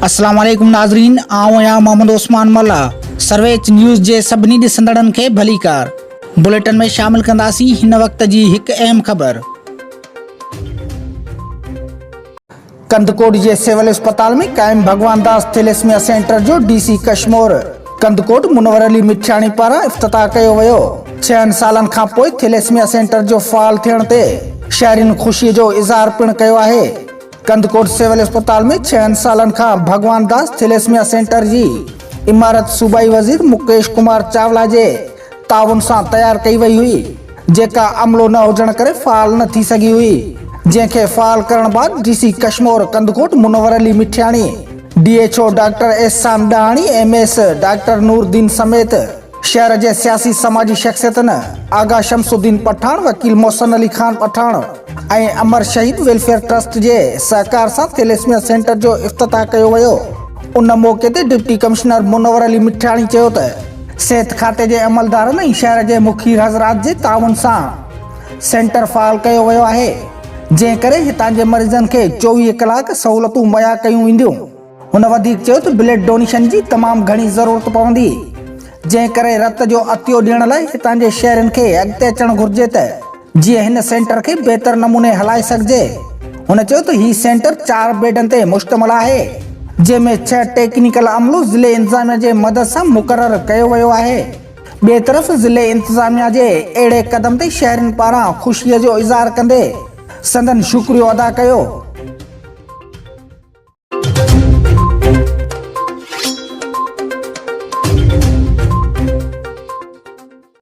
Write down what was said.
अस्सलाम वालेकुम नाज़रीन, आऊं आहियां मोहम्मद उस्मान मल्ला। सर्वेच न्यूज़ जे सभिनी ॾिसंदड़नि खे भलीकार। बुलेटिन में शामिल कंदासीं हिन वक्त जी हिकु अहम ख़बर। कंदकोट जे सिविल अस्पताल में क़ाइम भगवान दास थैलेसेमिया सेंटर जो डीसी कश्मीर कंदकोट मुनवर अली मिठाणी पारां इफ्तिताह कयो वियो। 6 सालनि खां पोइ थैलेसेमिया सेंटर जो फ़ाल थियण ते शहरियुनि ख़ुशीअ जो इज़हार पिणु कयो आहे। कंदकोट सिविल अस्पताल में 6 सालनि खां भगवान दास थैलेसेमिया सेंटर जी इमारत सूबाई वज़ीर मुकेश कुमार चावला जे ताउन सां तैयार कई वई हुई, जेका अमलो न हुजण करे फ़ाल न थी सघी हुई, जंहिंखे फ़ाल करण बाद डीसी कश्मीर कंदकोट मुनवर अली मिठाणी, DHO डॉक्टर एहसान डहाणी, MS डॉक्टर नूरदीन समेत शहर जे सियासी समाजी शख्सियतनि आगा शमसुद्दीन पठान, वकील मोहसिन अली खान पठान ऐं अमर शहीद वेलफेयर ट्रस्ट जे सहकार सां थैलेसेमिया सेंटर जो इफ्तिताह कयो वियो। उन मौके ते डिप्टी कमिश्नर मुनवर अली मिठाणी चयो त सिहत खाते जे अमलदारनि ऐं शहर जे मुखीर हज़रात जे ताउन सां सेंटर फ़ाल कयो वियो आहे, जंहिं करे हितां जे मरीज़नि खे 24 कलाक सहूलियतूं मुहैया कयूं वेंदियूं। हुन वधीक चयो त ब्लड डोनेशन जी तमामु घणी ज़रूरत पवंदी, जंहिं करे रत जो अतियो ॾियण लाइ हितां जे शहरनि खे अॻिते अचणु घुर्जे त जीअं हिन सेंटर खे बहितर नमूने हलाए सघिजे। हुन चयो त हीउ सेंटर 4 बेडनि ते मुश्तमिल आहे, जंहिंमें 6 टेक्निकल अमलो ज़िले इंतज़ामिया जे मदद सां मुक़ररु कयो वियो आहे। ॿिए तरफ़ ज़िले इंतज़ामिया जे अहिड़े क़दम ते शहरियुनि पारां ख़ुशीअ जो इज़हार कंदे संदन शुक्रियो अदा कयो।